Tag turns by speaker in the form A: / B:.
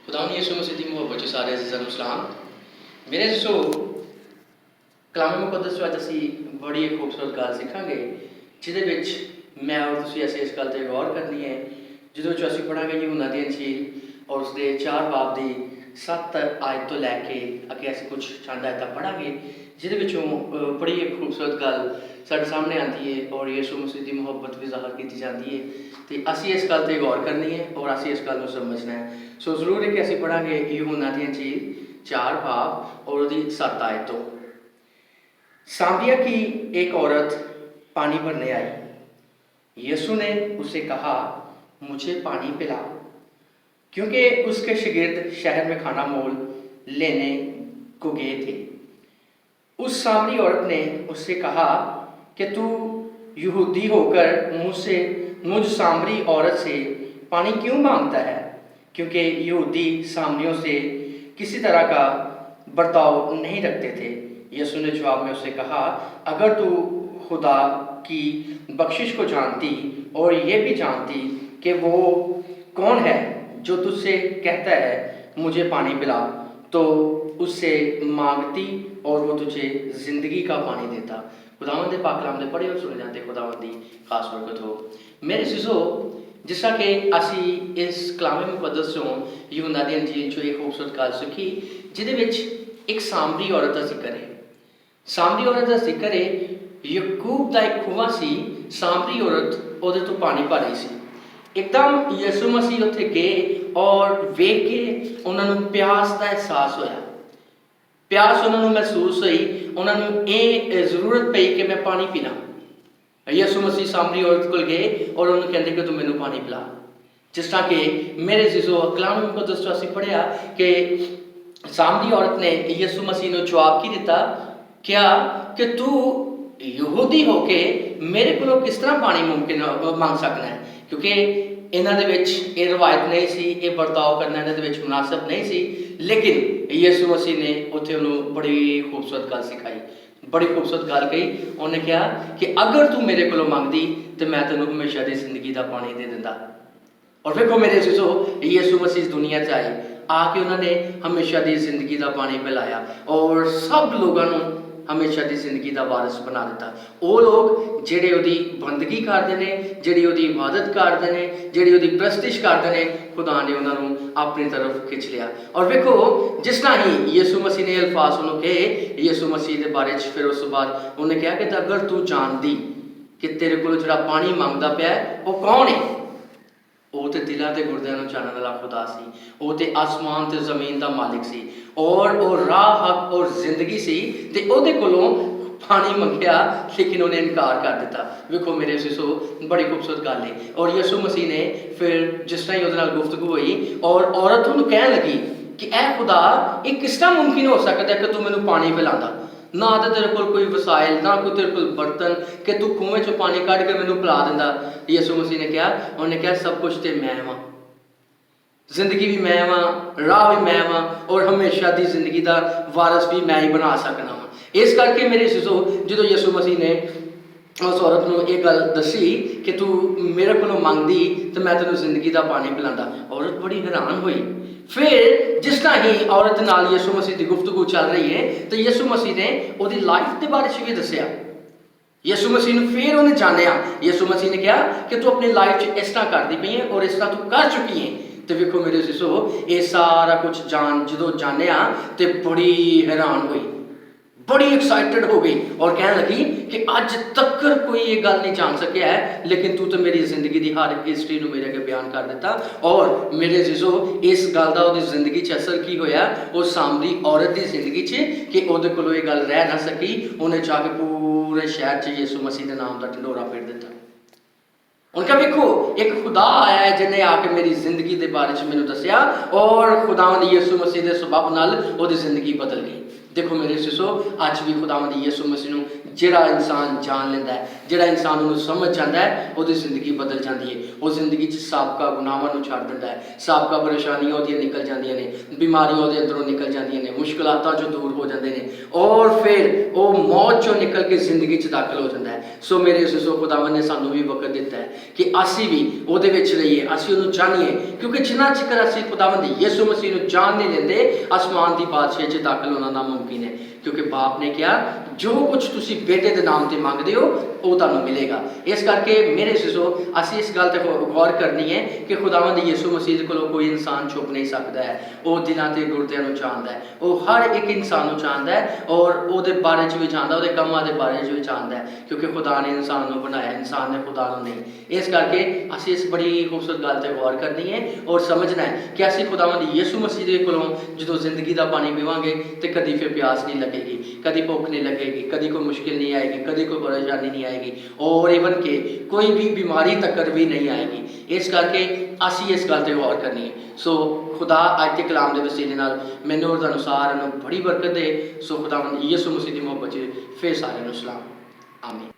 A: खुदावंद यीशु मसीह दी मुहब्बत च सारे अज़ीज़ां नूं सलाम। मेरे दोस्तों, कलाम मुकद्दस च अज असीं बड़ी एक खूबसूरत गल सीखांगे जिहदे विच मैं और तुसीं असीं इस गल ते गौर करनी है। जिहदे विच असीं पढ़ांगे यूहन्ना दी इंजील और उसदे 4 बाब दी 7 आयत तो लैके अगे असीं कुछ चंद आयतां पढ़ांगे जिहदे विचों बड़ी एक खूबसूरत गल साडे सामने आती है और यीशु मसीह की मुहब्बत भी ज़ाहिर की जाती है। तो असीं इस गल ते गौर करनी है और असीं इस गल नूं समझना है। सो जरूर है कि असीं पढ़ांगे यूहन्ना दी इंजील 4 बाब और उसदी 7 आयत तो। सामरिया की एक औरत पानी भरने आई। यीशु ने उसे कहा, मुझे पानी पिला, क्योंकि उसके शागिर्द शहर में खाना मोल लेने को गए थे। उस सामरी औरत ने उससे कहा कि तू यहूदी होकर मुझ सामरी औरत से पानी क्यों मांगता है, क्योंकि यहूदी सामरियों से किसी तरह का बर्ताव नहीं रखते थे। यीशु ने जवाब में उससे कहा, अगर तू खुदा की बख्शिश को जानती और ये भी जानती कि वो कौन है जो तुझसे कहता है मुझे पानी पिला, तो उससे मांगती और वो तुझे ज़िंदगी का पानी देता। खुदावंद दे पाक कलाम दे पढ़े और सुने जाते खुदावंद दी खास बरकत हो। मेरे सिसो, जिस तरह कि असी इस कलाम मुकद्दस चों यूहन्ना दी इंजील चों एक खूबसूरत गल सीखी जिहदे विच एक सामरी औरत का जिक्र है। सामरी औरत का जिक्र है। यकूब का एक खूह सी, सामरी औरत उहदे तो पानी भर रही सी। एकदम यीशु मसीह उत्थे गए और वेख के उन्होंने प्यास का एहसास होया। प्यास उन्होंने महसूस हुई, उन्होंने ये जरूरत पई कि मैं पानी पीना। यीशु मसीह सामरी औरत को गए और उन्होंने कहते कि तू मैनू पानी पिला। जिस तरह कि मेरे जिसो कलाम मुकद्दस च असीं पढ़िया कि सामरी औरत ने यीशु मसीह ने जवाब की दिता, क्या कि तू यहूदी होके मेरे को किस तरह पानी मुमकिन मांग सकना है, क्योंकि इन्हां दे विच ये रवायत नहीं सी, ये बर्ताव करना इन्हां दे विच मुनासिब नहीं सी। लेकिन यीशु मसीह ने उत्थे उन्होंने बड़ी खूबसूरत गल सिखाई, बड़ी खूबसूरत गल कही। उन्हें कहा कि अगर तू मेरे को मंगदी तो मैं तेनों हमेशा की जिंदगी का पानी दे दिंदा। और देखो मेरे सिसो, यीशु मसीह दुनिया च आए, आके उन्होंने हमेशा की जिंदगी का पानी पिलाया और सब लोगों को हमेशा की जिंदगी का वारिस बना दिता। वो लोग जेडे उहदी बंदगी करते हैं, जेडी उहदी इबादत करते हैं, जेडी उहदी प्रस्तिश करते हैं, खुदा ने उन्होंने अपनी तरफ खिंच लिया। और देखो जिस तरह ही यीशु मसीह ने अल्फाज उन्होंने कहे यीशु मसीह के बारे च, फिर उस बाद उन्हें कहा कि अगर तू जानती कि तेरे को जो पानी मंगता पाया वो कौन है, वो तो दिलों के गुरदियां नूं जानने वाला खुदा सी, वो तो आसमान ते ज़मीन का मालिक सी और वो राह हक और जिंदगी सी। ते उहदे कोलों पानी मंगया लेकिन उन्हें इनकार कर दिता। वेखो मेरे सिसो, बड़ी खूबसूरत गल है। और यीशु मसीह ने फिर जिस तरह ही उहदे नाल गुफ्तगू हुई और औरत उहनूं कहण लगी कि ऐ खुदा, ये किस तरह मुमकिन हो सकता है कि तू मैनूं पानी पिलांदा, ना तो तेरे को कोई वसाइल, ना कोई तेरे को बर्तन कि तू खूह चो पानी कढ़ के मैनू पिला दिंदा। यीशु मसीह ने कहा, उन्हें कहा सब कुछ तो मैं वां, जिंदगी भी मैं वां, राह भी मैं वां और हमेशा की जिंदगी का वारस भी मैं ही बना सकना वां। इस करके मेरे सिसो, जो यीशु मसीह ने उस औरत को यह गल दसी कि तू मेरे को मंगदी तो मैं तेनों जिंदगी का पानी पिलांदा, औरत बड़ी हैरान हुई। फिर जिस तरह ही औरत नाल यीशु मसीह की गुफ्तगू चल रही है तो यीशु मसीह ने उसकी लाइफ के बारे में भी दसिया। यीशु मसीह ने फिर उन्हें जानिया। यीशु मसीह ने कहा कि तू अपनी लाइफ इस तरह करती पई है और इस तरह तू कर चुकी है। तो वेखो मेरे सिसो, ये सारा कुछ जो जानिया तो बड़ी हैरान हुई, बड़ी एक्साइटेड हो गई और कहने लगी कि अज तक कोई ये गल नहीं जान सकिया है, लेकिन तू तो मेरी जिंदगी की हर हिस्ट्री को मेरे अगे बयान कर दिता। और मेरे जिसो, इस गल का उसकी जिंदगी च असर की होया, उस सामरी औरत की जिंदगी च कि उहदे कोलों ये गल रह ना सकी। उन्हें जाके पूरे शहर च यीशु मसीह के नाम का ढिंडोरा पीट दिता। उनका देखो एक खुदा आया है जिन्हें आके मेरी जिंदगी के बारे में मैंने दसिया और खुदा ने यीशु मसीह के सबब नाल उसकी जिंदगी बदल गई। देखो मेरे सिसो, अज भी खुदावंद यीशु मसीह नूं जिहड़ा इंसान जान लैंदा है, जिहड़ा इंसान उहनूं समझ जांदा है, उहदी जिंदगी बदल जाती है। वो जिंदगी च साबका गुनाहां नूं छड्ड दिंदा है, साबका परेशानियां उहदियां निकल जांदियां ने, बीमारियां उहदे अंदरों निकल जांदियां ने, मुश्किलातां चों दूर हो जांदे ने, और फिर वो मौत चों निकल के जिंदगी च दाखल हो जाता है। सो मेरे सिसो, खुदावंद ने सानूं भी वक्त दिता है कि असीं भी उहदे विच रहीए, असीं उहनूं जाणीए, क्योंकि जिन्ना चिकर असीं खुदावंद यीशु मसीह नूं जान नहीं लेंदे, आसमान दी बादशाही च दाखल होना नामुमकिन है। क्योंकि बाप ने कहा जो कुछ तुसी बेटे के नाम से मंगते हो वो तुहानूं मिलेगा। इस करके मेरे सिसो, असीं इस गल ते गौर करनी है कि खुदावंद यीशु मसीह कोलों कोई इंसान छुप नहीं सकता है। वो दिलों ते गुरदियां नूं चाहता है, वो हर एक इंसान नूं चाहता है, और उहदे बारे च भी जानदा, उहदे कम्मां दे बारे च भी जानदा है, क्योंकि खुदा ने इंसान नूं बनाया, इंसान ने खुदा नूं नहीं। इस करके असीं इस बड़ी खूबसूरत गल ते गौर करनी है और समझना है कि असीं खुदावंद यीशु मसीह दे कोलों जदों जिंदगी दा पानी पीवांगे तो कदी फिर प्यास नहीं लगेगी, कदी भुख नहीं लगेगी, कदी कोई मुश्किल नहीं आएगी, कदी कोई परेशानी नहीं आएगी, और इवन के कोई भी बीमारी तक भी नहीं आएगी। इस करके असीं इस गल ते गौर करनी है। सो खुदा अज के कलाम के वसीले नाल मैनूं और तुहानूं सारिआं नूं बड़ी बरकत दे। सो खुदावंद यीशु मसीह दी मुहब्बत च फिर सारिआं नूं सलाम। आमीन।